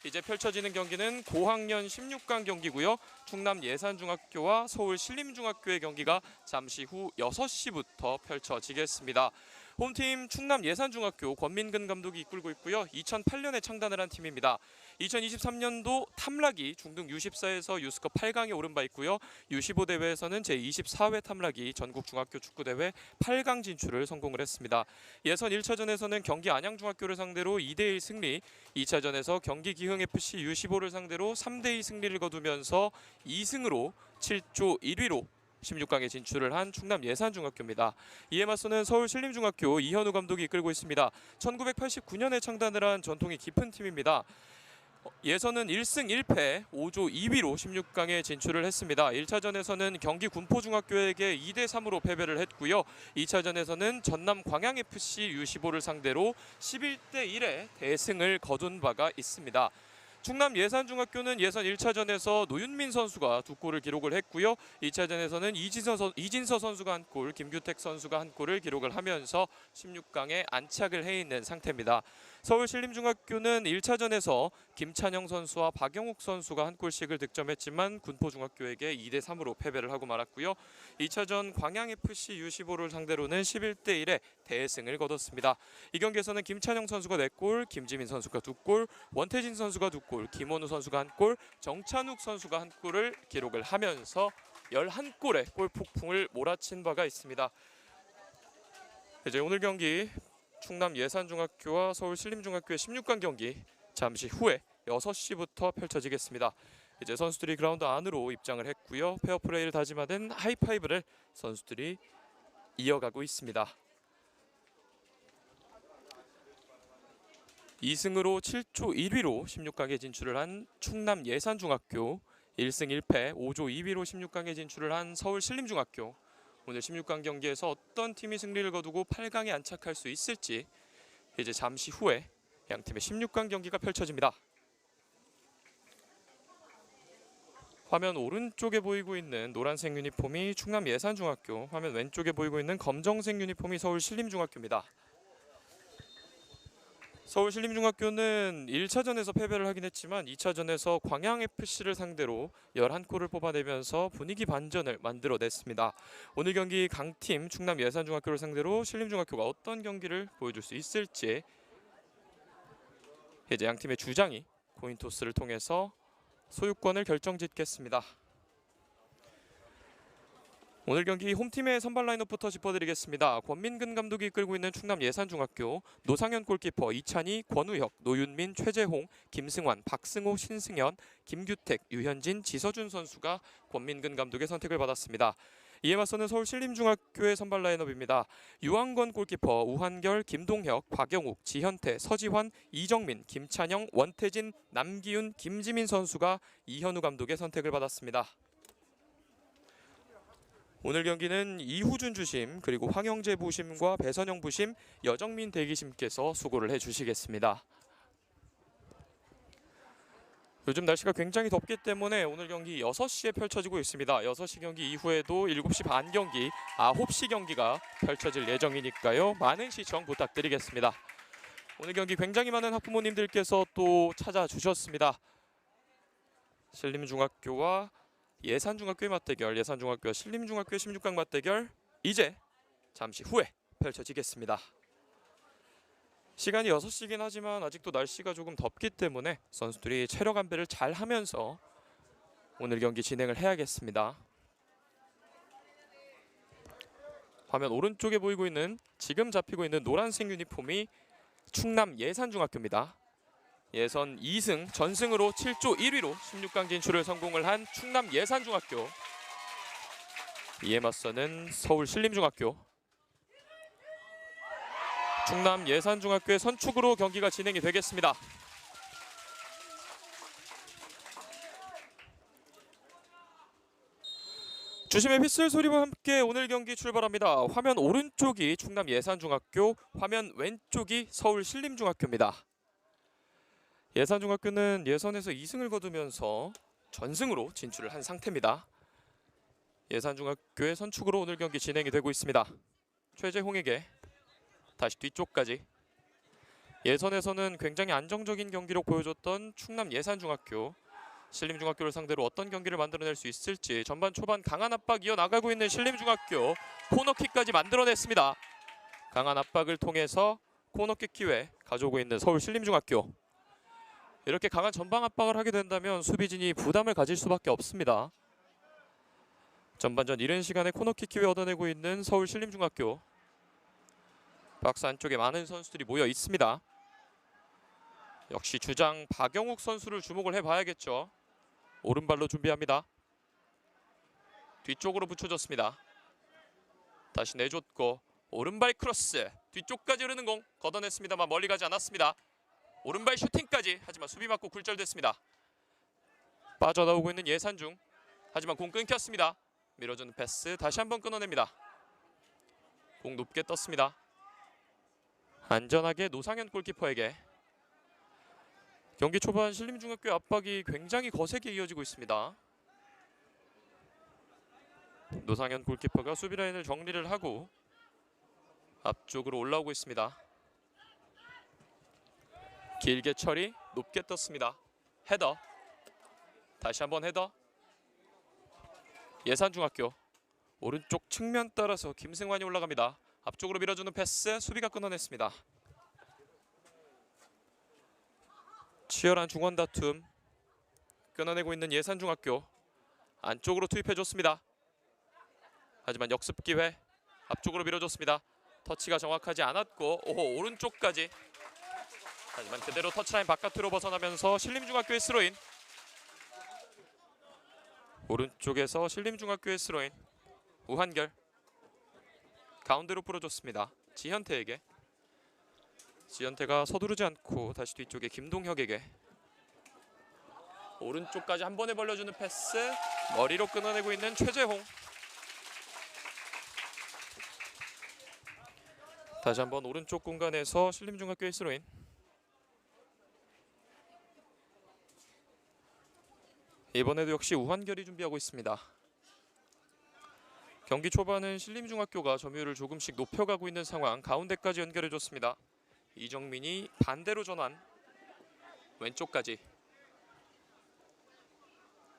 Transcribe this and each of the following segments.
이제 펼쳐지는 경기는 고학년 16강 경기고요. 충남 예산중학교와 서울 신림중학교의 경기가 잠시 후 6시부터 펼쳐지겠습니다. 홈팀 충남 예산중학교 권민근 감독이 이끌고 있고요. 2008년에 창단을 한 팀입니다. 2023년도 탐락이 중등 U14에서 유스컵 8강에 오른 바 있고요. U15 대회에서는 제24회 탐락이 전국 중학교 축구대회 8강 진출을 성공을 했습니다. 예선 1차전에서는 경기 안양중학교를 상대로 2대1 승리, 2차전에서 경기 기흥FC U15를 상대로 3대2 승리를 거두면서 2승으로 7조 1위로 16강에 진출을 한 충남 예산중학교입니다. 이에 맞서는 서울 신림중학교 이현우 감독이 이끌고 있습니다. 1989년에 창단을 한 전통이 깊은 팀입니다. 예선은 1승 1패 5조 2위로 16강에 진출을 했습니다. 1차전에서는 경기 군포중학교에게 2대3으로 패배를 했고요. 2차전에서는 전남 광양FC U15를 상대로 11대1의 대승을 거둔 바가 있습니다. 충남 예산중학교는 예선 1차전에서 노윤민 선수가 2골을 기록을 했고요. 2차전에서는 이진서 선수가 1골, 김규택 선수가 1골을 기록을 하면서 16강에 안착을 해 있는 상태입니다. 서울 신림중학교는 1차전에서 김찬영 선수와 박영욱 선수가 1골씩을 득점했지만 군포중학교에게 2대3으로 패배를 하고 말았고요. 2차전 광양FC U15를 상대로는 11대1의 대승을 거뒀습니다. 이 경기에서는 김찬영 선수가 4골, 김지민 선수가 2골, 원태진 선수가 2골, 김원우 선수가 1골, 정찬욱 선수가 1골을 기록을 하면서 11골의 골 폭풍을 몰아친 바가 있습니다. 이제 오늘 경기 충남 예산중학교와 서울 신림중학교의 16강 경기 잠시 후에 6시부터 펼쳐지겠습니다. 이제 선수들이 그라운드 안으로 입장을 했고요. 페어플레이를 다짐하는 하이파이브를 선수들이 이어가고 있습니다. 2승으로 7조 1위로 16강에 진출을 한 충남 예산중학교, 1승 1패 5조 2위로 16강에 진출을 한 서울 신림중학교. 오늘 16강 경기에서 어떤 팀이 승리를 거두고 8강에 안착할 수 있을지 이제 잠시 후에 양팀의 16강 경기가 펼쳐집니다. 화면 오른쪽에 보이고 있는 노란색 유니폼이 충남 예산중학교, 화면 왼쪽에 보이고 있는 검정색 유니폼이 서울 신림중학교입니다. 서울 신림중학교는 1차전에서 패배를 하긴 했지만 2차전에서 광양FC를 상대로 11골을 뽑아내면서 분위기 반전을 만들어냈습니다. 오늘 경기 강팀 충남 예산중학교를 상대로 신림중학교가 어떤 경기를 보여줄 수 있을지 이제 양팀의 주장이 코인토스를 통해서 소유권을 결정짓겠습니다. 오늘 경기 홈팀의 선발 라인업부터 짚어드리겠습니다. 권민근 감독이 이끌고 있는 충남 예산중학교, 노상현 골키퍼, 이찬희, 권우혁, 노윤민, 최재홍, 김승환, 박승호, 신승현, 김규택, 유현진, 지서준 선수가 권민근 감독의 선택을 받았습니다. 이에 맞서는 서울 신림중학교의 선발 라인업입니다. 유한권 골키퍼, 우한결, 김동혁, 박영욱, 지현태, 서지환, 이정민, 김찬영, 원태진, 남기훈, 김지민 선수가 이현우 감독의 선택을 받았습니다. 오늘 경기는 이후준 주심, 그리고 황영재 부심과 배선영 부심, 여정민 대기심께서 수고를 해주시겠습니다. 요즘 날씨가 굉장히 덥기 때문에 오늘 경기 6시에 펼쳐지고 있습니다. 6시 경기 이후에도 7시 반 경기, 9시 경기가 펼쳐질 예정이니까요. 많은 시청 부탁드리겠습니다. 오늘 경기 굉장히 많은 학부모님들께서 또 찾아주셨습니다. 신림중학교와 예산중학교의 맞대결, 예산중학교와 신림중학교의 16강 맞대결 이제 잠시 후에 펼쳐지겠습니다. 시간이 6시긴 하지만 아직도 날씨가 조금 덥기 때문에 선수들이 체력 안배를 잘 하면서 오늘 경기 진행을 해야겠습니다. 화면 오른쪽에 보이고 있는, 지금 잡히고 있는 노란색 유니폼이 충남 예산중학교입니다. 예선 2승 전승으로 7조 1위로 16강 진출을 성공을 한 충남 예산중학교, 이에 맞서는 서울 신림중학교. 충남 예산중학교의 선축으로 경기가 진행이 되겠습니다. 주심의 휘슬 소리와 함께 오늘 경기 출발합니다. 화면 오른쪽이 충남 예산중학교, 화면 왼쪽이 서울 신림중학교입니다. 예산중학교는 예선에서 2승을 거두면서 전승으로 진출을 한 상태입니다. 예산중학교의 선축으로 오늘 경기 진행이 되고 있습니다. 최재홍에게 다시 뒤쪽까지 예선에서는 굉장히 안정적인 경기력 보여줬던 충남 예산중학교, 신림중학교를 상대로 어떤 경기를 만들어낼 수 있을지. 전반 초반 강한 압박 이어나가고 있는 신림중학교, 코너킥까지 만들어냈습니다. 강한 압박을 통해서 코너킥 기회 가져오고 있는 서울 신림중학교. 이렇게 강한 전방 압박을 하게 된다면 수비진이 부담을 가질 수밖에 없습니다. 전반전 이른 시간에 코너킥 기회 얻어내고 있는 서울 신림중학교. 박스 안쪽에 많은 선수들이 모여 있습니다. 역시 주장 박영욱 선수를 주목을 해봐야겠죠. 오른발로 준비합니다. 뒤쪽으로 붙여줬습니다. 다시 내줬고 오른발 크로스, 뒤쪽까지 흐르는 공 걷어냈습니다만 멀리 가지 않았습니다. 오른발 슈팅까지, 하지만 수비 맞고 굴절됐습니다. 빠져나오고 있는 예산중, 하지만 공 끊겼습니다. 밀어주는 패스, 다시 한번 끊어냅니다. 공 높게 떴습니다. 안전하게 노상현 골키퍼에게. 경기 초반 신림중학교의 압박이 굉장히 거세게 이어지고 있습니다. 노상현 골키퍼가 수비 라인을 정리를 하고 앞쪽으로 올라오고 있습니다. 길게 처리, 높게 떴습니다. 헤더, 다시 한번 헤더. 예산중학교 오른쪽 측면 따라서 김승환이 올라갑니다. 앞쪽으로 밀어주는 패스, 수비가 끊어냈습니다. 치열한 중원 다툼 끊어내고 있는 예산중학교. 안쪽으로 투입해줬습니다. 하지만 역습 기회, 앞쪽으로 밀어줬습니다. 터치가 정확하지 않았고, 오호, 오른쪽까지. 하지만 그대로 터치라인 바깥으로 벗어나면서 신림중학교의 스로인. 오른쪽에서 신림중학교의 스로인. 우한결 가운데로 풀어줬습니다. 지현태에게. 지현태가 서두르지 않고 다시 뒤쪽에 김동혁에게. 오른쪽까지 한 번에 벌려주는 패스, 머리로 끊어내고 있는 최재홍. 다시 한번 오른쪽 공간에서 신림중학교의 스로인. 이번에도 역시 우한결이 준비하고 있습니다. 경기 초반은 신림중학교가 점유율을 조금씩 높여가고 있는 상황. 가운데까지 연결해줬습니다. 이정민이 반대로 전환, 왼쪽까지.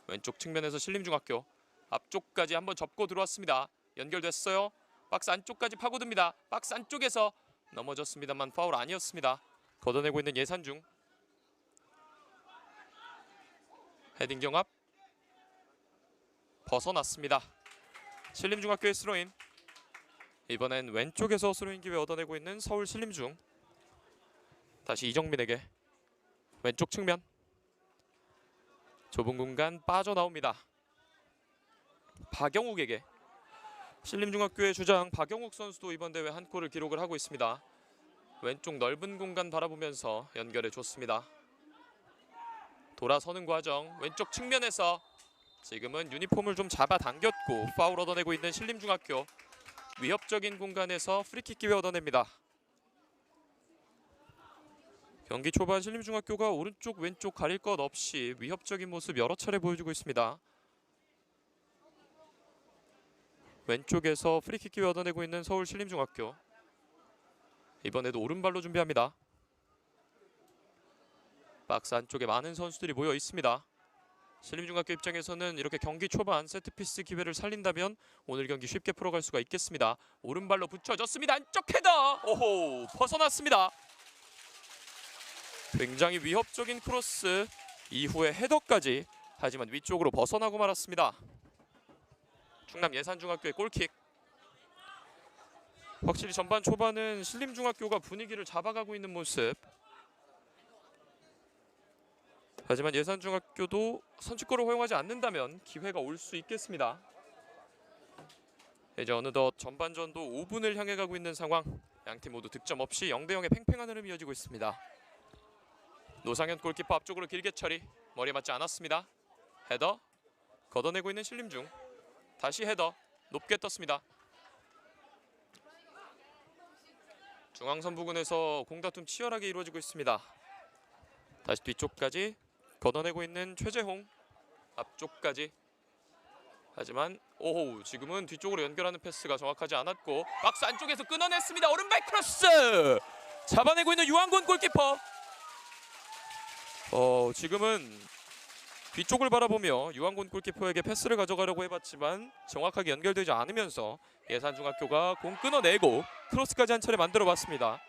왼쪽 측면에서 신림중학교 앞쪽까지 한번 접고 들어왔습니다. 연결됐어요. 박스 안쪽까지 파고듭니다. 박스 안쪽에서 넘어졌습니다만 파울 아니었습니다. 걷어내고 있는 예산중. 헤딩 경합 벗어났습니다. 신림중학교의 스로인. 이번엔 왼쪽에서 스로인 기회 얻어내고 있는 서울 신림중. 다시 이정민에게. 왼쪽 측면 좁은 공간 빠져나옵니다. 박영욱에게. 신림중학교의 주장 박영욱 선수도 이번 대회 한 골을 기록을 하고 있습니다. 왼쪽 넓은 공간 바라보면서 연결해 줬습니다. 돌아서는 과정, 왼쪽 측면에서 지금은 유니폼을 좀 잡아당겼고 파울 얻어내고 있는 신림중학교. 위협적인 공간에서 프리킥 기회 얻어냅니다. 경기 초반 신림중학교가 오른쪽 왼쪽 가릴 것 없이 위협적인 모습 여러 차례 보여주고 있습니다. 왼쪽에서 프리킥 기회 얻어내고 있는 서울 신림중학교. 이번에도 오른발로 준비합니다. 박스 안쪽에 많은 선수들이 모여 있습니다. 신림중학교 입장에서는 이렇게 경기 초반 세트피스 기회를 살린다면 오늘 경기 쉽게 풀어갈 수가 있겠습니다. 오른발로 붙여줬습니다. 안쪽 헤더! 오호, 벗어났습니다. 굉장히 위협적인 크로스 이후에 헤더까지. 하지만 위쪽으로 벗어나고 말았습니다. 충남 예산중학교의 골킥. 확실히 전반 초반은 신림중학교가 분위기를 잡아가고 있는 모습. 하지만 예산중학교도 선취골을 허용하지 않는다면 기회가 올 수 있겠습니다. 이제 어느덧 전반전도 5분을 향해 가고 있는 상황. 양팀 모두 득점 없이 0대0의 팽팽한 흐름이 이어지고 있습니다. 노상현 골키퍼 앞쪽으로 길게 처리, 머리에 맞지 않았습니다. 헤더 걷어내고 있는 신림중. 다시 헤더 높게 떴습니다. 중앙선 부근에서 공다툼 치열하게 이루어지고 있습니다. 다시 뒤쪽까지 걷어내고 있는 최재홍. 앞쪽까지. 하지만 오호, 지금은 뒤쪽으로 연결하는 패스가 정확하지 않았고 박스 안쪽에서 끊어냈습니다. 오른발 크로스! 잡아내고 있는 유한곤 골키퍼. 지금은 뒤쪽을 바라보며 유한곤 골키퍼에게 패스를 가져가려고 해봤지만 정확하게 연결되지 않으면서 예산중학교가 공 끊어내고 크로스까지 한 차례 만들어봤습니다.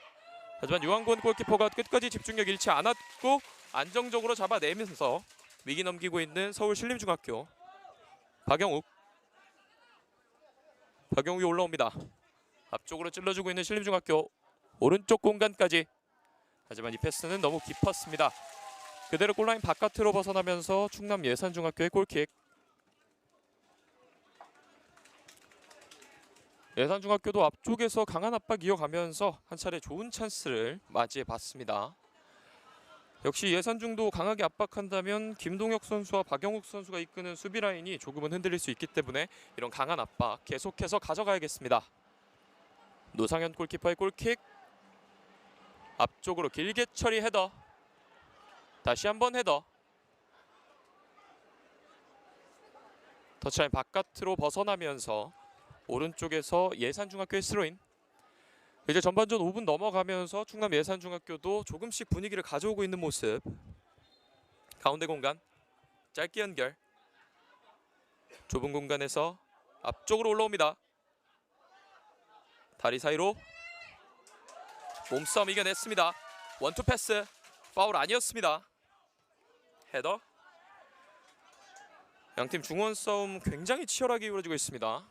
하지만 유한곤 골키퍼가 끝까지 집중력 잃지 않았고 안정적으로 잡아내면서 위기 넘기고 있는 서울신림중학교. 박영욱이 올라옵니다. 앞쪽으로 찔러주고 있는 신림중학교. 오른쪽 공간까지. 하지만 이 패스는 너무 깊었습니다. 그대로 골라인 바깥으로 벗어나면서 충남 예산중학교의 골킥. 예산중학교도 앞쪽에서 강한 압박 이어가면서 한 차례 좋은 찬스를 맞이해봤습니다. 역시 예산중도 강하게 압박한다면 김동혁 선수와 박영욱 선수가 이끄는 수비 라인이 조금은 흔들릴 수 있기 때문에 이런 강한 압박 계속해서 가져가야겠습니다. 노상현 골키퍼의 골킥. 앞쪽으로 길게 처리 헤더. 다시 한번 헤더. 터치라인 바깥으로 벗어나면서 오른쪽에서 예산중학교의 스로인. 이제 전반전 5분 넘어가면서 충남 예산중학교도 조금씩 분위기를 가져오고 있는 모습. 가운데 공간 짧게 연결. 좁은 공간에서 앞쪽으로 올라옵니다. 다리 사이로 몸싸움 이겨냈습니다. 원투 패스. 파울 아니었습니다. 헤더. 양팀 중원 싸움 굉장히 치열하게 이루어지고 있습니다.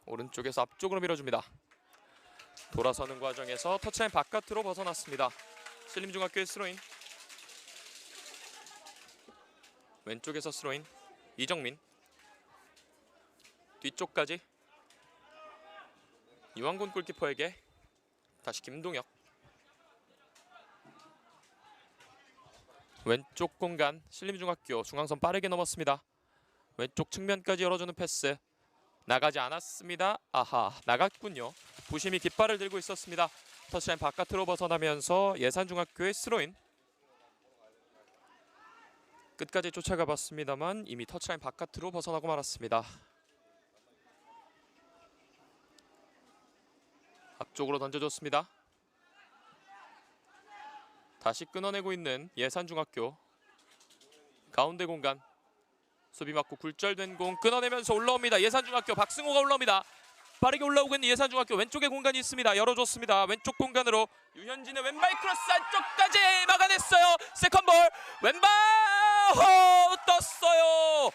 오른쪽에서 앞쪽으로 밀어줍니다. 돌아서는 과정에서 터치라인 바깥으로 벗어났습니다. 신림중학교의 스로인. 왼쪽에서 스로인. 이정민. 뒤쪽까지. 유한곤 골키퍼에게 다시 김동혁. 왼쪽 공간 신림중학교 중앙선 빠르게 넘었습니다. 왼쪽 측면까지 열어주는 패스. 나가지 않았습니다. 아하, 나갔군요. 부심이 깃발을 들고 있었습니다. 터치라인 바깥으로 벗어나면서 예산중학교의 스로인. 끝까지 쫓아가 봤습니다만 이미 터치라인 바깥으로 벗어나고 말았습니다. 앞쪽으로 던져줬습니다. 다시 끊어내고 있는 예산중학교. 가운데 공간. 수비 맞고 굴절된 공 끊어내면서 올라옵니다. 예산중학교 박승호가 올라옵니다. 빠르게 올라오고 있는 예산중학교. 왼쪽에 공간이 있습니다. 열어줬습니다. 왼쪽 공간으로 유현진의 왼발 크로스 안쪽까지 막아냈어요. 세컨볼 왼발 떴어요.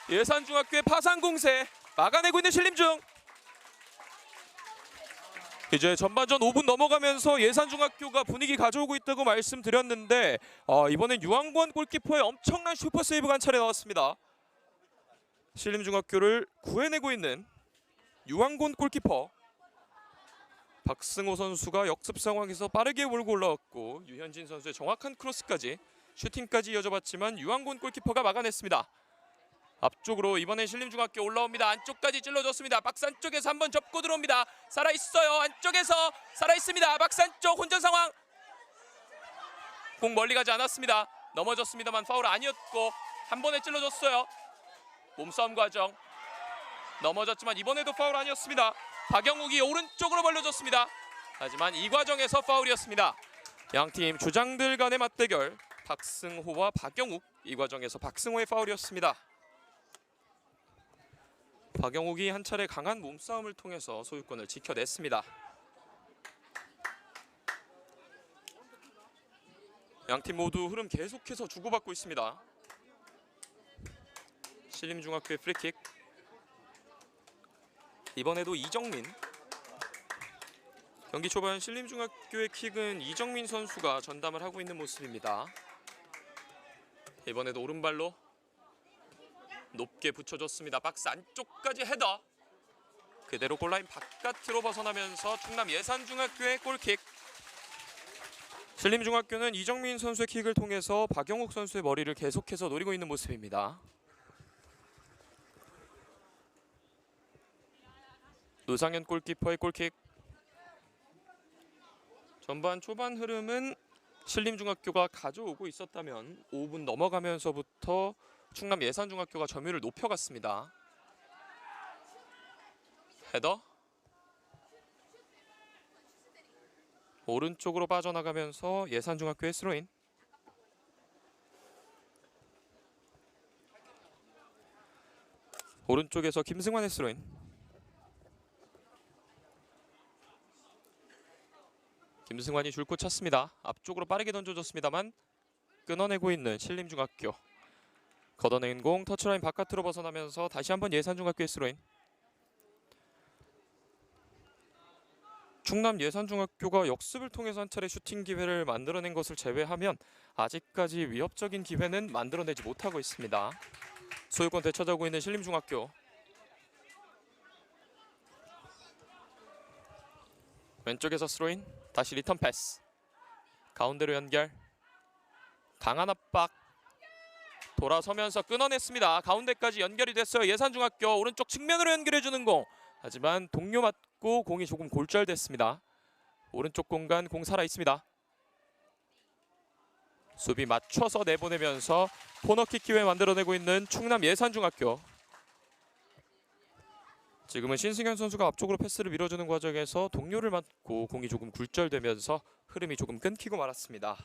예산중학교의 파상 공세 막아내고 있는 신림중. 이제 전반전 5분 넘어가면서 예산중학교가 분위기 가져오고 있다고 말씀드렸는데 이번엔 유한권 골키퍼의 엄청난 슈퍼 세이브가 한 차례 나왔습니다. 신림중학교를 구해내고 있는 유한권 골키퍼. 박승호 선수가 역습 상황에서 빠르게 몰고 올라왔고 유현진 선수의 정확한 크로스까지 슈팅까지 이어져봤지만 유한권 골키퍼가 막아냈습니다. 앞쪽으로 이번엔 신림중학교 올라옵니다. 안쪽까지 찔러줬습니다. 박스 안쪽에서 한번 접고 들어옵니다. 살아있어요. 안쪽에서 살아있습니다. 박스 안쪽 혼전 상황. 공 멀리 가지 않았습니다. 넘어졌습니다만 파울 아니었고 한 번에 찔러줬어요. 몸싸움 과정. 넘어졌지만 이번에도 파울 아니었습니다. 박영욱이 오른쪽으로 벌려줬습니다. 하지만 이 과정에서 파울이었습니다. 양팀 주장들 간의 맞대결. 박승호와 박영욱. 이 과정에서 박승호의 파울이었습니다. 박영욱이 한 차례 강한 몸싸움을 통해서 소유권을 지켜냈습니다. 양팀 모두 흐름 계속해서 주고받고 있습니다. 신림중학교의 프리킥. 이번에도 이정민. 경기 초반 신림중학교의 킥은 이정민 선수가 전담을 하고 있는 모습입니다. 이번에도 오른발로 높게 붙여줬습니다. 박스 안쪽까지 헤더. 그대로 골라인 바깥으로 벗어나면서 충남 예산중학교의 골킥. 신림중학교는 이정민 선수의 킥을 통해서 박영욱 선수의 머리를 계속해서 노리고 있는 모습입니다. 노상현 골키퍼의 골킥. 전반 초반 흐름은 신림중학교가 가져오고 있었다면 5분 넘어가면서부터 충남 예산중학교가 점유율을 높여갔습니다. 헤더. 오른쪽으로 빠져나가면서 예산중학교의 스로인. 오른쪽에서 김승환의 스로인. 김승환이 줄곧 찼습니다. 앞쪽으로 빠르게 던져줬습니다만 끊어내고 있는 신림중학교. 걷어낸 공 터치라인 바깥으로 벗어나면서 다시 한번 예산중학교의 스로인. 충남 예산중학교가 역습을 통해서 한 차례 슈팅 기회를 만들어낸 것을 제외하면 아직까지 위협적인 기회는 만들어내지 못하고 있습니다. 소유권 되찾아오고 있는 신림중학교. 왼쪽에서 스로인. 다시 리턴 패스. 가운데로 연결. 강한 압박. 돌아서면서 끊어냈습니다. 가운데까지 연결이 됐어요. 예산중학교 오른쪽 측면으로 연결해주는 공. 하지만 동료 맞고 공이 조금 골절됐습니다. 오른쪽 공간 공 살아있습니다. 수비 맞춰서 내보내면서 코너킥 기회 만들어내고 있는 충남 예산중학교. 지금은 신승현 선수가 앞쪽으로 패스를 밀어주는 과정에서 동료를 맞고 공이 조금 굴절되면서 흐름이 조금 끊기고 말았습니다.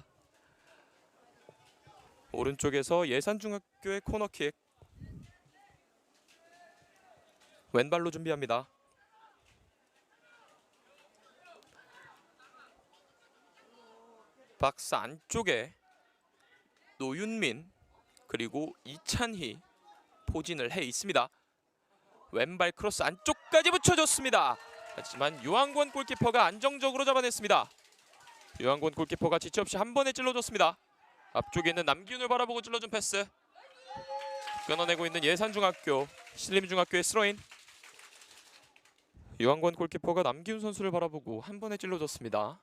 오른쪽에서 예산중학교의 코너킥. 왼발로 준비합니다. 박스 안쪽에 노윤민 그리고 이찬희 포진을 해 있습니다. 왼발 크로스 안쪽까지 붙여줬습니다. 하지만 유한권 골키퍼가 안정적으로 잡아냈습니다. 유한권 골키퍼가 지체 없이 한 번에 찔러줬습니다. 앞쪽에 있는 남기훈을 바라보고 찔러준 패스. 끊어내고 있는 예산중학교. 신림중학교의 스로인. 유한권 골키퍼가 남기훈 선수를 바라보고 한 번에 찔러줬습니다.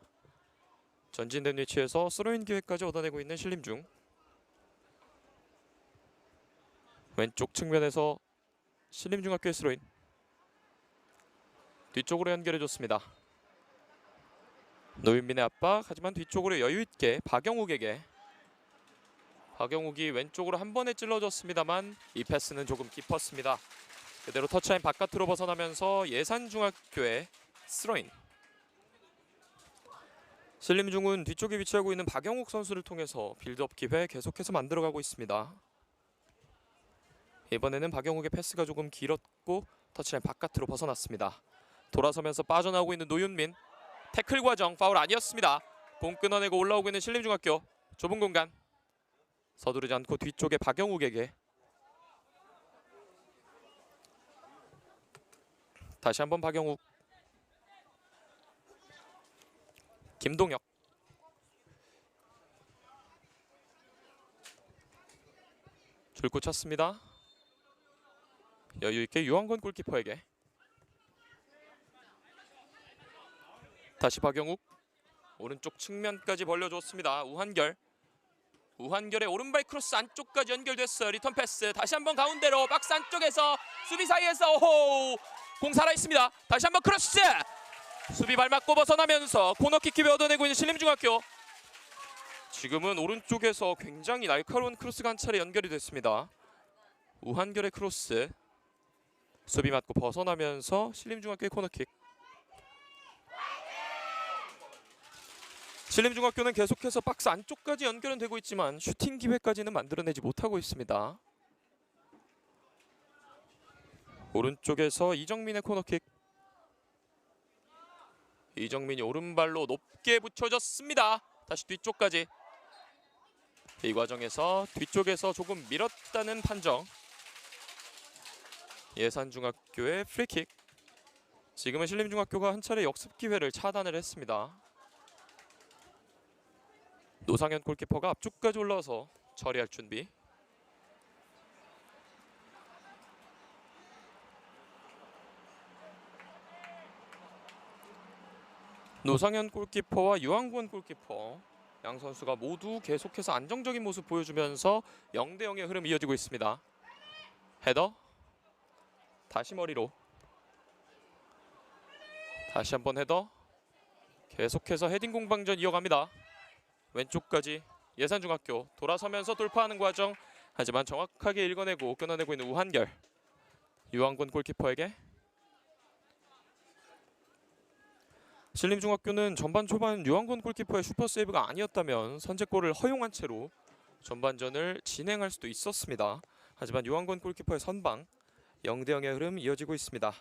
전진된 위치에서 스로인 기회까지 얻어내고 있는 신림중. 왼쪽 측면에서 신림중학교의 스로인. 뒤쪽으로 연결해줬습니다. 노윤민의 압박. 하지만 뒤쪽으로 여유있게 박영욱에게. 박영욱이 왼쪽으로 한 번에 찔러줬습니다만 이 패스는 조금 깊었습니다. 그대로 터치라인 바깥으로 벗어나면서 예산중학교의 스로인. 신림중은 뒤쪽에 위치하고 있는 박영욱 선수를 통해서 빌드업 기회 계속해서 만들어가고 있습니다. 이번에는 박영욱의 패스가 조금 길었고 터치라인 바깥으로 벗어났습니다. 돌아서면서 빠져나오고 있는 노윤민. 태클 과정 파울 아니었습니다. 공 끊어내고 올라오고 있는 신림중학교. 좁은 공간. 서두르지 않고 뒤쪽에 박영욱에게. 다시 한번 박영욱. 김동혁. 줄곧 찼습니다. 여유있게 유한권 골키퍼에게. 다시 박영욱. 오른쪽 측면까지 벌려줬습니다. 우한결. 우한결의 오른발 크로스 안쪽까지 연결됐어요. 리턴 패스. 다시 한번 가운데로 박스 안쪽에서 수비 사이에서 호! 공 살아있습니다. 다시 한번 크로스. 수비 발 맞고 벗어나면서 코너킥 기회 얻어내고 있는 신림중학교. 지금은 오른쪽에서 굉장히 날카로운 크로스가 한 차례 연결이 됐습니다. 우한결의 크로스. 수비 맞고 벗어나면서 신림중학교의 코너킥. 신림중학교는 계속해서 박스 안쪽까지 연결은 되고 있지만 슈팅 기회까지는 만들어내지 못하고 있습니다. 오른쪽에서 이정민의 코너킥. 이정민이 오른발로 높게 붙여졌습니다. 다시 뒤쪽까지. 이 과정에서 뒤쪽에서 조금 밀었다는 판정. 예산중학교의 프리킥. 지금은 신림중학교가 한 차례 역습 기회를 차단을 했습니다. 노상현 골키퍼가 앞쪽까지 올라와서 처리할 준비. 노상현 골키퍼와 유한권 골키퍼 양 선수가 모두 계속해서 안정적인 모습 보여주면서 0대0의 흐름이 이어지고 있습니다. 헤더. 다시 머리로. 다시 한번 헤더. 계속해서 헤딩 공방전 이어갑니다. 왼쪽까지 예산중학교 돌아서면서 돌파하는 과정. 하지만 정확하게 읽어내고 끊어내고 있는 우한결. 유한권 골키퍼에게. 신림중학교는 전반 초반 유한권 골키퍼의 슈퍼세이브가 아니었다면 선제골을 허용한 채로 전반전을 진행할 수도 있었습니다. 하지만 유한권 골키퍼의 선방 0대0의 흐름 이어지고 있습니다.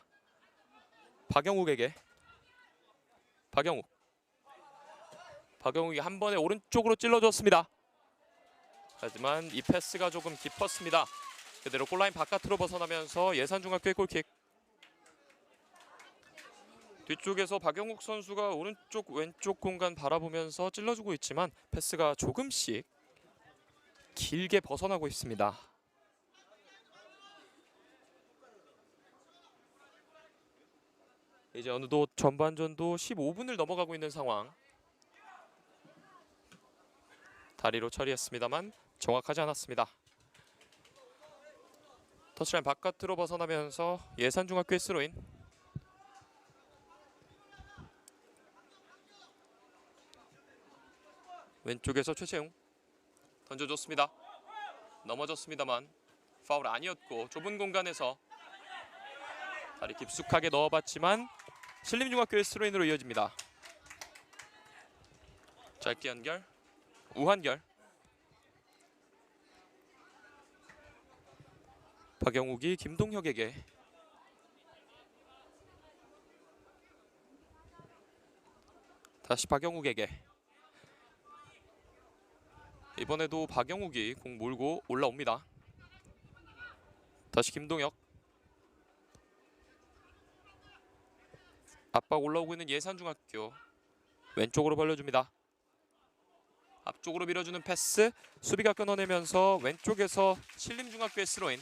박영욱에게 박영욱이 한 번에 오른쪽으로 찔러줬습니다. 하지만 이 패스가 조금 깊었습니다. 그대로 골라인 바깥으로 벗어나면서 예산중학교의 골킥. 뒤쪽에서 박영욱 선수가 오른쪽 왼쪽 공간 바라보면서 찔러주고 있지만 패스가 조금씩 길게 벗어나고 있습니다. 이제 어느덧 전반전도 15분을 넘어가고 있는 상황. 다리로 처리했습니다만 정확하지 않았습니다. 터치라인 바깥으로 벗어나면서 예산중학교의 스로인. 왼쪽에서 최채웅 던져줬습니다. 넘어졌습니다만 파울 아니었고 좁은 공간에서 다리 깊숙하게 넣어봤지만 신림중학교의 스로인으로 이어집니다. 짧게 연결, 우한결. 박영욱이 김동혁에게 다시 박영욱에게. 이번에도 박영욱이 공 몰고 올라옵니다. 다시 김동혁. 압박 올라오고 있는 예산중학교. 왼쪽으로 벌려줍니다. 앞쪽으로 밀어주는 패스. 수비가 끊어내면서 왼쪽에서 신림중학교의 스로인.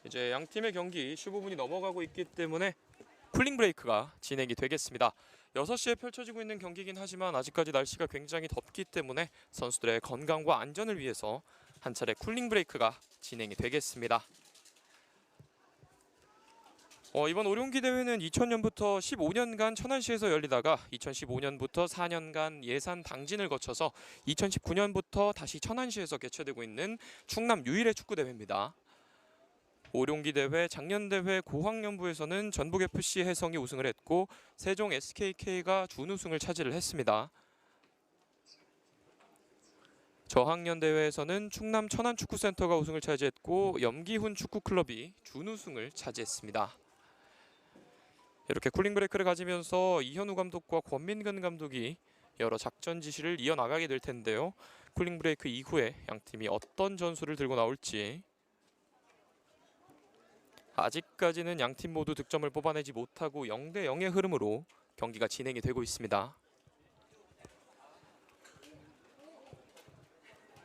이제 양팀의 경기 15분이 넘어가고 있기 때문에 쿨링 브레이크가 진행이 되겠습니다. 6시에 펼쳐지고 있는 경기이긴 하지만 아직까지 날씨가 굉장히 덥기 때문에 선수들의 건강과 안전을 위해서 한 차례 쿨링 브레이크가 진행이 되겠습니다. 이번 오룡기 대회는 2000년부터 15년간 천안시에서 열리다가 2015년부터 4년간 예산 당진을 거쳐서 2019년부터 다시 천안시에서 개최되고 있는 충남 유일의 축구대회입니다. 오룡기 대회 작년 대회 고학년부에서는 전북FC 해성이 우승을 했고 세종 SKK가 준우승을 차지를 했습니다. 저학년 대회에서는 충남 천안축구센터가 우승을 차지했고 염기훈 축구클럽이 준우승을 차지했습니다. 이렇게 쿨링 브레이크를 가지면서 이현우 감독과 권민근 감독이 여러 작전 지시를 이어나가게 될 텐데요. 쿨링 브레이크 이후에 양팀이 어떤 전술을 들고 나올지. 아직까지는 양팀 모두 득점을 뽑아내지 못하고 0대0의 흐름으로 경기가 진행이 되고 있습니다.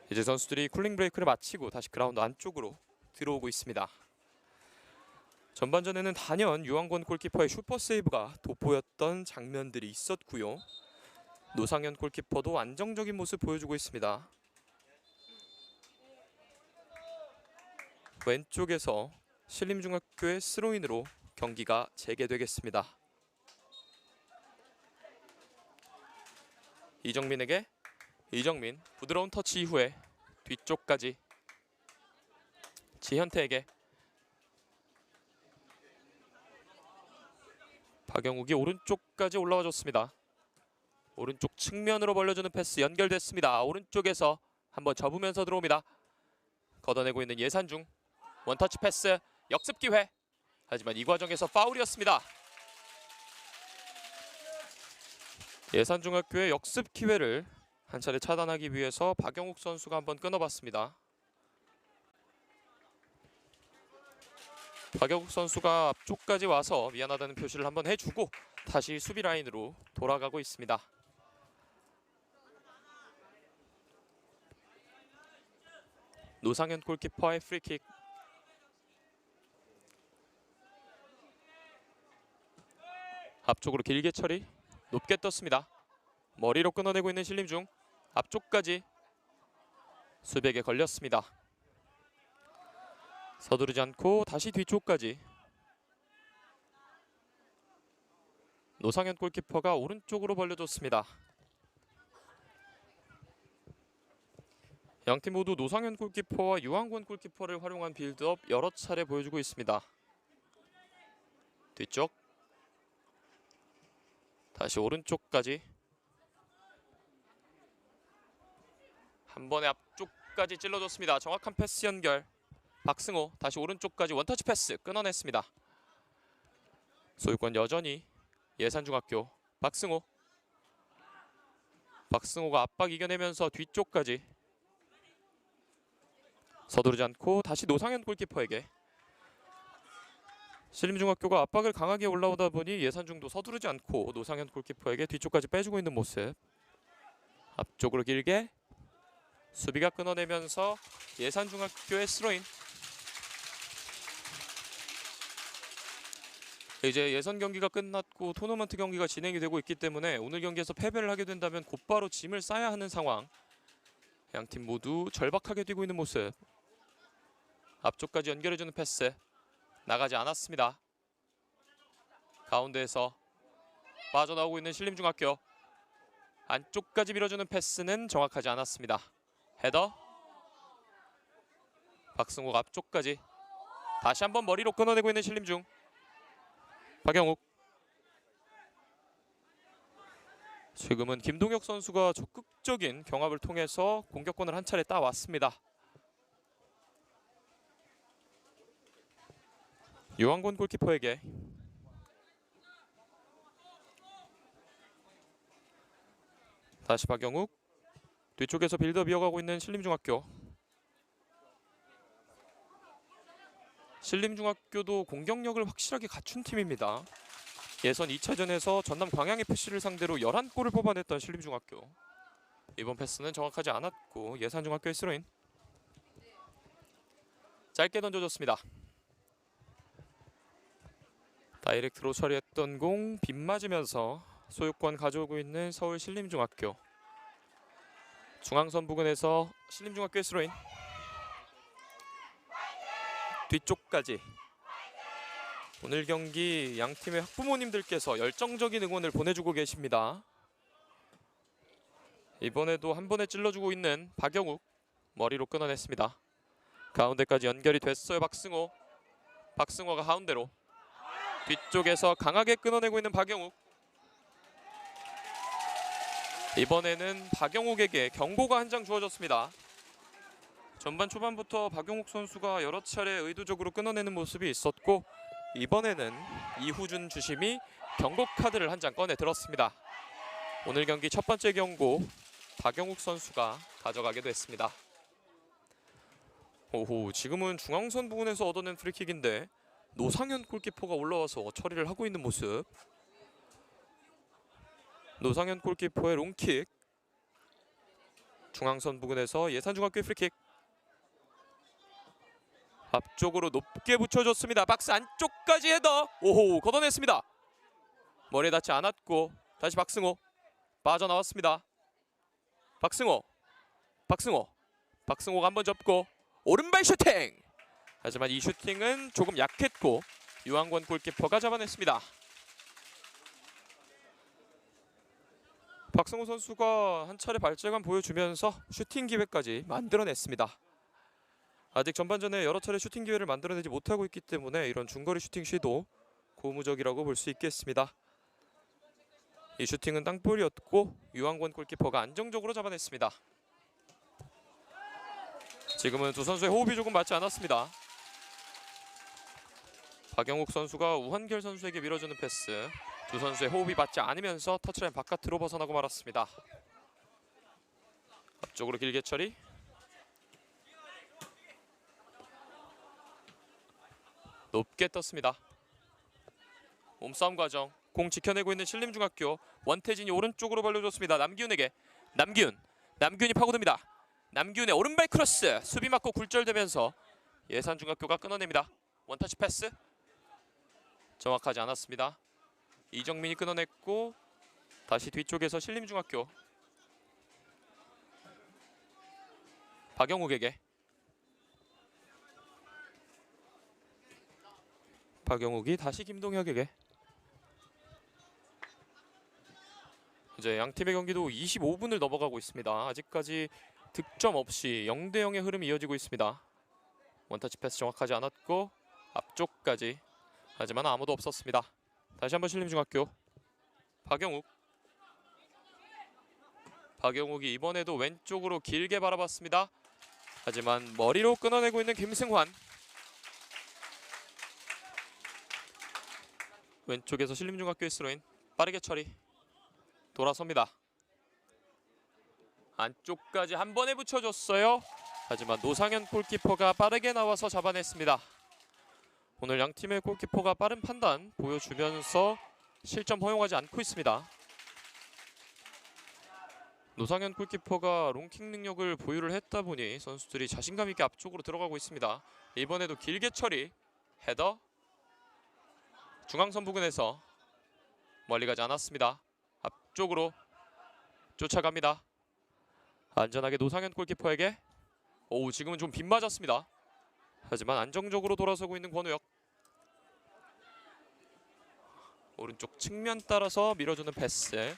이제 선수들이 쿨링 브레이크를 마치고 다시 그라운드 안쪽으로 들어오고 있습니다. 전반전에는 단연 유한권 골키퍼의 슈퍼세이브가 돋보였던 장면들이 있었고요. 노상현 골키퍼도 안정적인 모습 보여주고 있습니다. 왼쪽에서 신림중학교의 스로인으로 경기가 재개되겠습니다. 이정민에게 이정민 부드러운 터치 이후에 뒤쪽까지 지현태에게 박영욱이 오른쪽까지 올라와줬습니다. 오른쪽 측면으로 벌려주는 패스 연결됐습니다. 오른쪽에서 한번 접으면서 들어옵니다. 걷어내고 있는 예산중 원터치 패스 역습 기회. 하지만 이 과정에서 파울이었습니다. 예산중학교의 역습 기회를 한 차례 차단하기 위해서 박영욱 선수가 한번 끊어봤습니다. 박영욱 선수가 앞쪽까지 와서 미안하다는 표시를 한번 해주고 다시 수비 라인으로 돌아가고 있습니다. 노상현 골키퍼의 프리킥. 앞쪽으로 길게 처리, 높게 떴습니다. 머리로 끊어내고 있는 신림중. 앞쪽까지 수비에게 걸렸습니다. 서두르지 않고 다시 뒤쪽까지. 노상현 골키퍼가 오른쪽으로 벌려줬습니다. 양팀 모두 노상현 골키퍼와 유한권 골키퍼를 활용한 빌드업 여러 차례 보여주고 있습니다. 뒤쪽 다시 오른쪽까지 한 번에 앞쪽까지 찔러줬습니다. 정확한 패스 연결. 박승호 다시 오른쪽까지 원터치 패스 끊어냈습니다. 소유권 여전히 예산중학교. 박승호가 압박 이겨내면서 뒤쪽까지 서두르지 않고 다시 노상현 골키퍼에게. 신림중학교가 압박을 강하게 올라오다 보니 예산중도 서두르지 않고 노상현 골키퍼에게 뒤쪽까지 빼주고 있는 모습. 앞쪽으로 길게 수비가 끊어내면서 예산중학교의 스로인. 이제 예선 경기가 끝났고 토너먼트 경기가 진행이 되고 있기 때문에 오늘 경기에서 패배를 하게 된다면 곧바로 짐을 싸야 하는 상황. 양팀 모두 절박하게 뛰고 있는 모습. 앞쪽까지 연결해주는 패스 나가지 않았습니다. 가운데에서 빠져나오고 있는 신림중학교. 안쪽까지 밀어주는 패스는 정확하지 않았습니다. 헤더. 박승호가 앞쪽까지 다시 한번 머리로 끊어내고 있는 신림중. 박영욱. 지금은 김동혁 선수가 적극적인 경합을 통해서 공격권을 한 차례 따왔습니다. 유한권 골키퍼에게. 다시 박영욱. 뒤쪽에서 빌드업 이어가고 있는 신림중학교. 신림중학교도 공격력을 확실하게 갖춘 팀입니다. 예선 2차전에서 전남 광양FC를 상대로 11골을 뽑아냈던 신림중학교. 이번 패스는 정확하지 않았고 예산중학교의 스로인. 짧게 던져줬습니다. 다이렉트로 처리했던 공 빗맞으면서 소유권 가져오고 있는 서울 신림중학교. 중앙선 부근에서 신림중학교의 스로인. 뒤쪽까지. 오늘 경기 양팀의 학부모님들께서 열정적인 응원을 보내주고 계십니다. 이번에도 한 번에 찔러주고 있는 박영욱. 머리로 끊어냈습니다. 가운데까지 연결이 됐어요. 박승호가 가운데로. 뒤쪽에서 강하게 끊어내고 있는 박영욱. 이번에는 박영욱에게 경고가 한 장 주어졌습니다. 전반 초반부터 박영욱 선수가 여러 차례 의도적으로 끊어내는 모습이 있었고 이번에는 이후준 주심이 경고 카드를 한 장 꺼내 들었습니다. 오늘 경기 첫 번째 경고 박영욱 선수가 가져가게 됐습니다. 오호, 지금은 중앙선 부근에서 얻어낸 프리킥인데 노상현 골키퍼가 올라와서 처리를 하고 있는 모습. 노상현 골키퍼의 롱킥. 중앙선 부근에서 예산중학교의 프리킥. 앞쪽으로 높게 붙여줬습니다. 박스 안쪽까지 헤더. 오호, 걷어냈습니다. 머리에 닿지 않았고 다시 박승호. 빠져나왔습니다. 박승호가 한번 접고 오른발 슈팅. 하지만 이 슈팅은 조금 약했고 유한권 골키퍼가 잡아냈습니다. 박승호 선수가 한 차례 발재간 보여주면서 슈팅 기회까지 만들어냈습니다. 아직 전반전에 여러 차례 슈팅 기회를 만들어내지 못하고 있기 때문에 이런 중거리 슈팅 시도 고무적이라고 볼 수 있겠습니다. 이 슈팅은 땅볼이었고 유한권 골키퍼가 안정적으로 잡아냈습니다. 지금은 두 선수의 호흡이 조금 맞지 않았습니다. 박영욱 선수가 우한결 선수에게 밀어주는 패스. 두 선수의 호흡이 맞지 않으면서 터치라인 바깥으로 벗어나고 말았습니다. 앞쪽으로 길게 처리. 높게 떴습니다. 몸싸움 과정. 공 지켜내고 있는 신림중학교. 원태진이 오른쪽으로 벌려줬습니다. 남기훈에게. 남기훈이 파고듭니다. 남기훈의 오른발 크로스. 수비 맞고 굴절되면서 예산중학교가 끊어냅니다. 원터치 패스. 정확하지 않았습니다. 이정민이 끊어냈고 다시 뒤쪽에서 신림중학교. 박영욱에게. 박영욱이 다시 김동혁에게. 이제 양팀의 경기도 25분을 넘어가고 있습니다. 아직까지 득점 없이 0대0의 흐름이 이어지고 있습니다. 원터치 패스 정확하지 않았고 앞쪽까지 하지만 아무도 없었습니다. 다시 한번 신림중학교 박영욱이 이번에도 왼쪽으로 길게 바라봤습니다. 하지만 머리로 끊어내고 있는 김승환. 왼쪽에서 신림중학교의 스로인 빠르게 처리. 돌아섭니다. 안쪽까지 한 번에 붙여줬어요. 하지만 노상현 골키퍼가 빠르게 나와서 잡아냈습니다. 오늘 양 팀의 골키퍼가 빠른 판단 보여주면서 실점 허용하지 않고 있습니다. 노상현 골키퍼가 롱킥 능력을 보유를 했다 보니 선수들이 자신감 있게 앞쪽으로 들어가고 있습니다. 이번에도 길게 처리. 헤더. 중앙선 부근에서 멀리 가지 않았습니다. 앞쪽으로 쫓아갑니다. 안전하게 노상현 골키퍼에게. 지금은 좀 빗맞았습니다. 하지만 안정적으로 돌아서고 있는 권우혁. 오른쪽 측면 따라서 밀어주는 패스.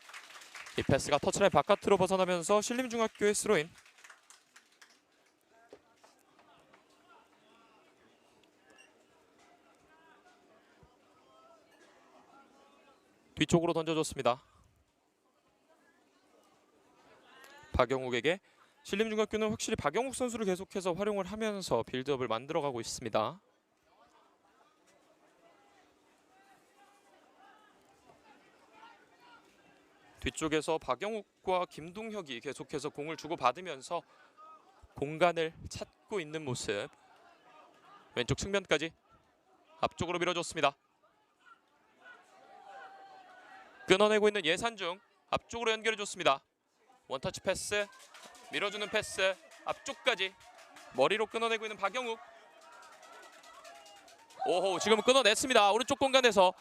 이 패스가 터치라인 바깥으로 벗어나면서 신림중학교의 스로인. 뒤쪽으로 던져줬습니다. 박영욱에게. 신림중학교는 확실히 박영욱 선수를 계속해서 활용을 하면서 빌드업을 만들어가고 있습니다. 뒤쪽에서 박영욱과 김동혁이 계속해서 공을 주고받으면서 공간을 찾고 있는 모습. 왼쪽 측면까지 앞쪽으로 밀어줬습니다. 끊어내고 있는 예산중. 앞쪽으로 연결해줬습니다. 원터치 패스. 밀어주는 패스. 앞쪽까지 머리로 끊어내고 있는 박영욱. 지금은 끊어냈습니다. 오른쪽 공간에서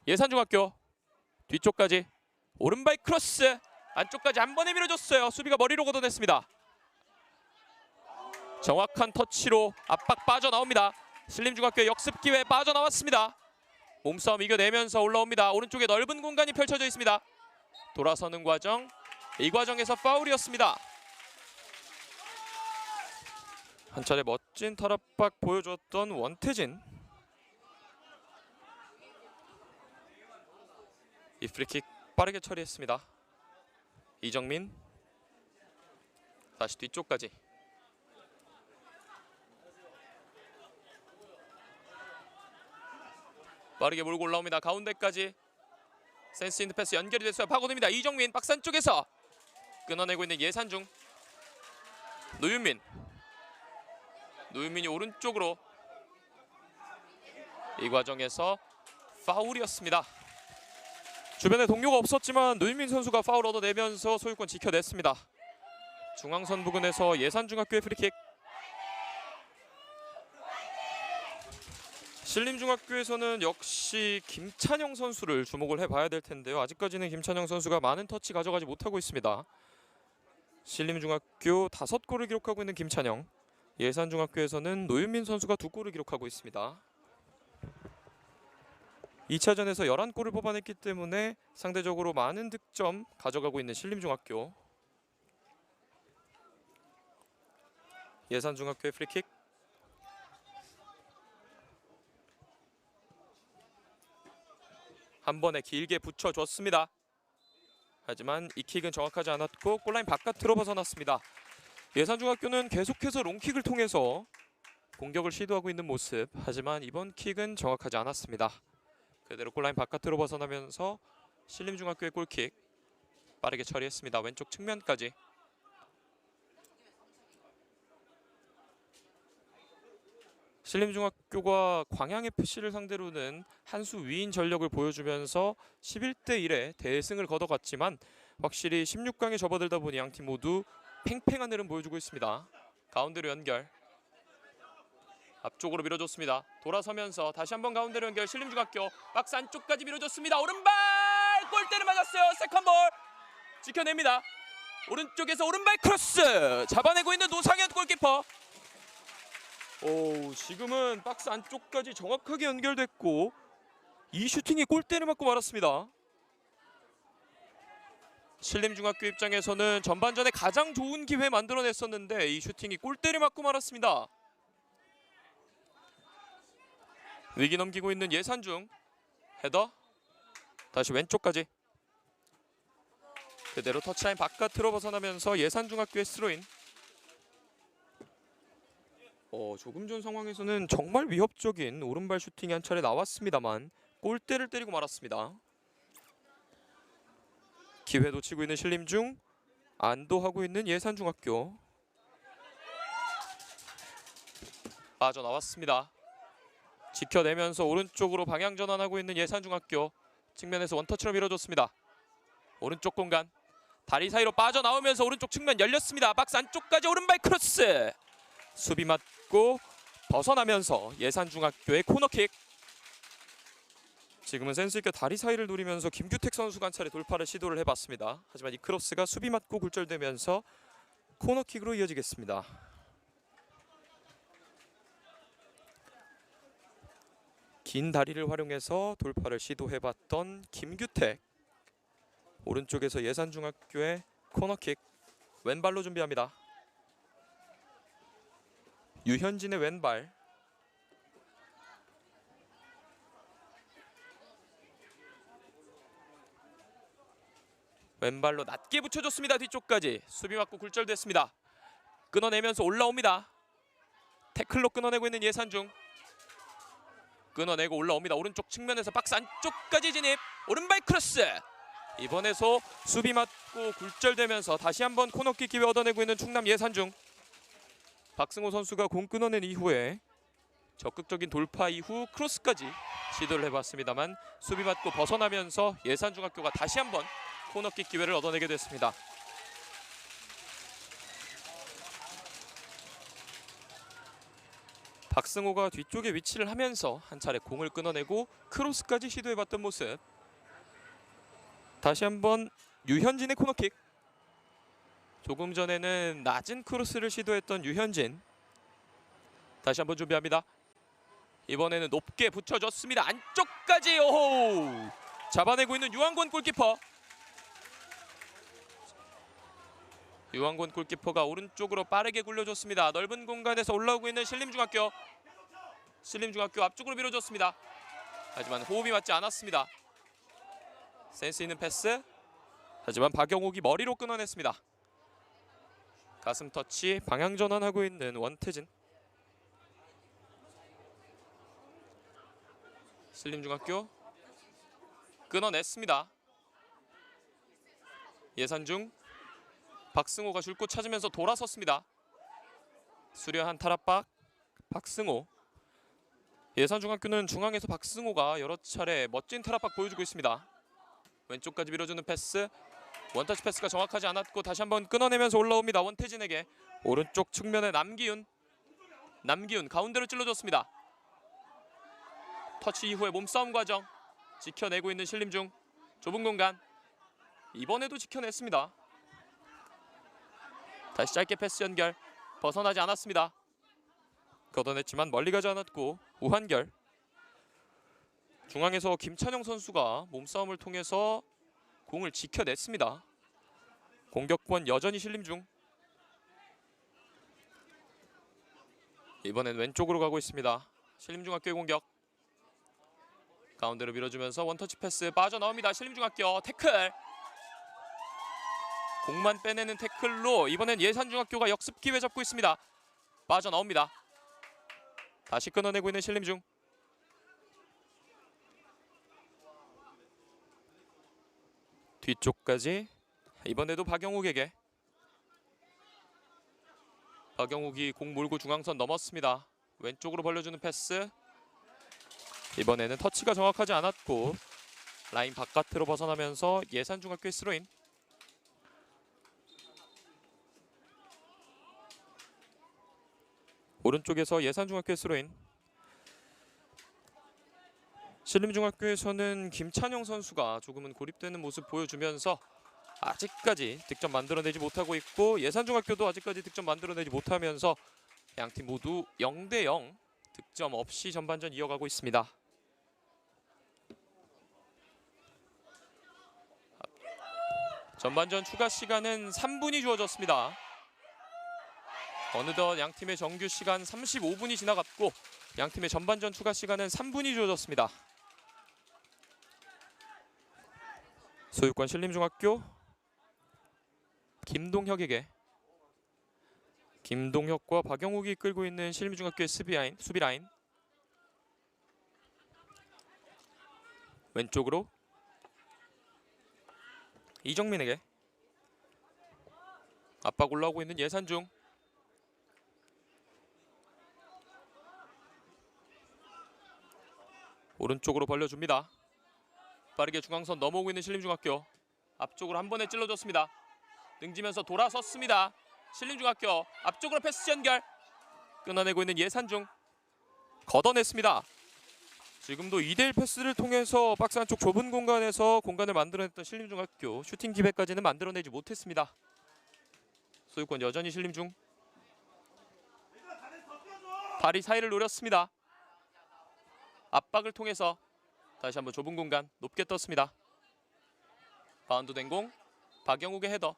예산중학교 뒤쪽까지 오른발 크로스. 안쪽까지 한 번에 밀어줬어요. 수비가 머리로 걷어냈습니다. 정확한 터치로 압박 빠져나옵니다. 신림중학교의 역습 기회 빠져나왔습니다. 몸싸움 이겨내면서 올라옵니다. 오른쪽에 넓은 공간이 펼쳐져 있습니다. 돌아서는 과정. 이 과정에서 파울이었습니다. 한 차례 멋진 탈압박 보여줬던 원태진. 이 프리킥 빠르게 처리했습니다. 이정민. 다시 뒤쪽까지. 빠르게 몰고 올라옵니다. 가운데까지. 센스 있는 패스 연결이 됐어요. 파고듭니다. 이정민 박스 안쪽에서 끊어내고 있는 예산중. 노윤민이 오른쪽으로. 이 과정에서 파울이었습니다. 주변에 동료가 없었지만 노윤민 선수가 파울 얻어내면서 소유권 지켜냈습니다. 중앙선 부근에서 예산중학교의 프리킥. 신림중학교에서는 역시 김찬영 선수를 주목을 해봐야 될 텐데요. 아직까지는 김찬영 선수가 많은 터치 가져가지 못하고 있습니다. 신림중학교 5골을 기록하고 있는 김찬영. 예산중학교에서는 노윤민 선수가 2골을 기록하고 있습니다. 2차전에서 11골을 뽑아냈기 때문에 상대적으로 많은 득점 가져가고 있는 신림중학교. 예산중학교의 프리킥. 한 번에 길게 붙여줬습니다. 하지만 이 킥은 정확하지 않았고 골라인 바깥으로 벗어났습니다. 예산중학교는 계속해서 롱킥을 통해서 공격을 시도하고 있는 모습. 하지만 이번 킥은 정확하지 않았습니다. 그대로 골라인 바깥으로 벗어나면서 신림중학교의 골킥 빠르게 처리했습니다. 왼쪽 측면까지. 신림중학교가 광양FC를 상대로는 한 수 위인 전력을 보여주면서 11대 1의 대승을 거둬갔지만 확실히 16강에 접어들다 보니 양팀 모두 팽팽한 흐름 보여주고 있습니다. 가운데로 연결. 앞쪽으로 밀어줬습니다. 돌아서면서 다시 한번 가운데로 연결. 신림중학교 박스 안쪽까지 밀어줬습니다. 오른발 골대를 맞았어요. 세컨볼 지켜냅니다. 오른쪽에서 오른발 크로스 잡아내고 있는 노상현 골키퍼. 지금은 박스 안쪽까지 정확하게 연결됐고 이 슈팅이 골대를 맞고 말았습니다. 신림중학교 입장에서는 전반전에 가장 좋은 기회 만들어냈었는데 이 슈팅이 골대를 맞고 말았습니다. 위기 넘기고 있는 예산중. 헤더. 다시 왼쪽까지. 그대로 터치라인 바깥으로 벗어나면서 예산중학교의 스로인. 조금 전 상황에서는 정말 위협적인 오른발 슈팅이 한 차례 나왔습니다만 골대를 때리고 말았습니다. 기회 놓치고 있는 신림중. 안도하고 있는 예산중학교. 빠져나왔습니다. 지켜내면서 오른쪽으로 방향 전환하고 있는 예산중학교. 측면에서 원터치로 밀어줬습니다. 오른쪽 공간. 다리 사이로 빠져나오면서 오른쪽 측면 열렸습니다. 박스 안쪽까지 오른발 크로스. 수비 맞고 벗어나면서 예산중학교의 코너킥. 지금은 센스있게 다리 사이를 노리면서 김규택 선수가 한 차례 돌파를 시도를 해봤습니다. 하지만 이 크로스가 수비 맞고 굴절되면서 코너킥으로 이어지겠습니다. 긴 다리를 활용해서 돌파를 시도해봤던 김규택. 오른쪽에서 예산중학교의 코너킥. 왼발로 준비합니다. 유현진의 왼발. 왼발로 낮게 붙여줬습니다. 뒤쪽까지. 수비 맞고 굴절됐습니다. 끊어내면서 올라옵니다. 태클로 끊어내고 있는 예산중. 끊어내고 올라옵니다. 오른쪽 측면에서 박스 안쪽까지 진입. 오른발 크로스. 이번에서 수비 맞고 굴절되면서 다시 한번 코너킥 기회 얻어내고 있는 충남 예산중. 박승호 선수가 공 끊어낸 이후에 적극적인 돌파 이후 크로스까지 시도를 해봤습니다만 수비 맞고 벗어나면서 예산중학교가 다시 한번 코너킥 기회를 얻어내게 됐습니다. 박승호가 뒤쪽에 위치를 하면서 한 차례 공을 끊어내고 크로스까지 시도해봤던 모습. 다시 한번 유현진의 코너킥. 조금 전에는 낮은 크로스를 시도했던 유현진. 다시 한번 준비합니다. 이번에는 높게 붙여줬습니다. 안쪽까지. 오호! 잡아내고 있는 유한권 골키퍼. 유한권 골키퍼가 오른쪽으로 빠르게 굴려줬습니다. 넓은 공간에서 올라오고 있는 신림중학교. 신림중학교 앞쪽으로 밀어줬습니다. 하지만 호흡이 맞지 않았습니다. 센스 있는 패스. 하지만 박영욱이 머리로 끊어냈습니다. 가슴 터치 방향 전환하고 있는 원태진. 신림중학교 끊어냈습니다. 예산중. 박승호가 줄 곳 찾으면서 돌아섰습니다. 수려한 탈압박 박승호. 예산중학교는 중앙에서 박승호가 여러 차례 멋진 탈압박 보여주고 있습니다. 왼쪽까지 밀어주는 패스. 원터치 패스가 정확하지 않았고 다시 한번 끊어내면서 올라옵니다. 원태진에게. 오른쪽 측면에 남기훈. 남기훈 가운데로 찔러줬습니다. 터치 이후의 몸싸움 과정. 지켜내고 있는 신림중. 좁은 공간. 이번에도 지켜냈습니다. 다시 짧게 패스 연결. 벗어나지 않았습니다. 걷어냈지만 멀리 가지 않았고 우한결. 중앙에서 김찬영 선수가 몸싸움을 통해서 공을 지켜냈습니다. 공격권 여전히 신림중. 이번엔 왼쪽으로 가고 있습니다. 신림중학교의 공격. 가운데로 밀어주면서 원터치 패스 빠져나옵니다. 신림중학교 태클. 공만 빼내는 태클로 이번엔 예산중학교가 역습 기회 잡고 있습니다. 빠져나옵니다. 다시 끊어내고 있는 신림중. 뒤쪽까지. 이번에도 박영욱에게. 박영욱이 공 몰고 중앙선 넘었습니다. 왼쪽으로 벌려주는 패스. 이번에는 터치가 정확하지 않았고 라인 바깥으로 벗어나면서 예산중학교의 스로인. 오른쪽에서 예산중학교의 스로인. 신림중학교에서는 김찬영 선수가 조금은 고립되는 모습 보여주면서 아직까지 득점 만들어내지 못하고 있고 예산중학교도 아직까지 득점 만들어내지 못하면서 양팀 모두 0대0 득점 없이 전반전 이어가고 있습니다. 전반전 추가 시간은 3분이 주어졌습니다. 어느덧 양팀의 정규 시간 35분이 지나갔고 양팀의 전반전 추가 시간은 3분이 주어졌습니다. 소유권 신림중학교 김동혁에게. 김동혁과 박영욱이 끌고 있는 신림중학교의 수비 라인. 왼쪽으로 이정민에게. 압박 올라오고 있는 예산중. 오른쪽으로 벌려줍니다. 빠르게 중앙선 넘어오고 있는 신림중학교. 앞쪽으로 한 번에 찔러줬습니다. 능지면서 돌아섰습니다. 신림중학교 앞쪽으로 패스 연결. 끊어내고 있는 예산중. 걷어냈습니다. 지금도 2대1 패스를 통해서 박스 안쪽 좁은 공간에서 공간을 만들어냈던 신림중학교. 슈팅 기회까지는 만들어내지 못했습니다. 소유권 여전히 신림중. 발이 사이를 노렸습니다. 압박을 통해서 다시 한번 좁은 공간 높게 떴습니다. 바운드 된 공 박영욱의 헤더.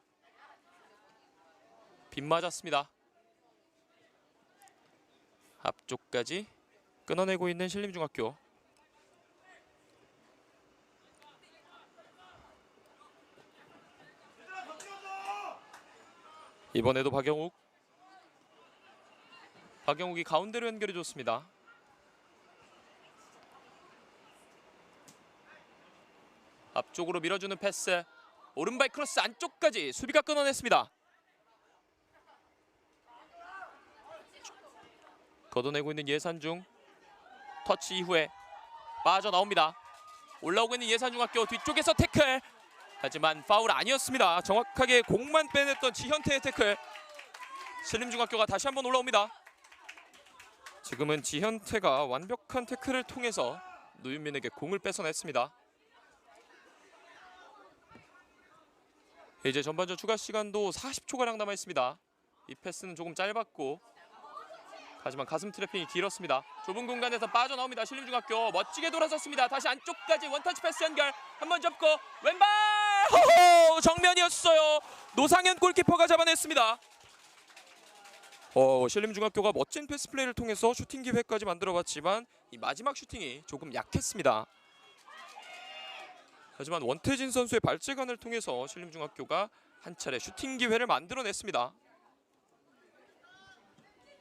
빗맞았습니다. 앞쪽까지 끊어내고 있는 신림중학교. 이번에도 박영욱이 가운데로 연결해줬습니다. 앞쪽으로 밀어주는 패스. 오른발 크로스 안쪽까지 수비가 끊어냈습니다. 걷어내고 있는 예산중. 터치 이후에 빠져나옵니다. 올라오고 있는 예산중학교 뒤쪽에서 태클. 하지만 파울 아니었습니다. 정확하게 공만 빼냈던 지현태의 태클. 신림중학교가 다시 한번 올라옵니다. 지금은 지현태가 완벽한 태클을 통해서 노윤민에게 공을 뺏어냈습니다. 이제 전반전 추가 시간도 40초가량 남아있습니다. 이 패스는 조금 짧았고 하지만 가슴 트래핑이 길었습니다. 좁은 공간에서 빠져나옵니다. 신림중학교 멋지게 돌아섰습니다. 다시 안쪽까지 원터치 패스 연결. 한번 접고 왼발! 호호! 정면이었어요. 노상현 골키퍼가 잡아냈습니다. 신림중학교가 멋진 패스 플레이를 통해서 슈팅 기회까지 만들어봤지만 이 마지막 슈팅이 조금 약했습니다. 하지만 원태진 선수의 발재간을 통해서 신림중학교가 한 차례 슈팅 기회를 만들어냈습니다.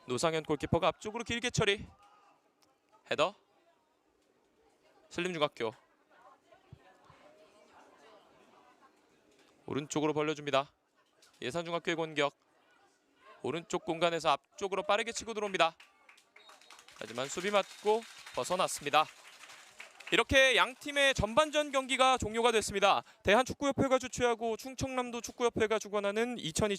노상현 골키퍼가 앞쪽으로 길게 처리. 헤더. 신림중학교. 오른쪽으로 벌려줍니다. 예산중학교의 공격. 오른쪽 공간에서 앞쪽으로 빠르게 치고 들어옵니다. 하지만 수비 맞고 벗어났습니다. 이렇게 양팀의 전반전 경기가 종료가 됐습니다. 대한축구협회가 주최하고 충청남도 축구협회가 주관하는 2020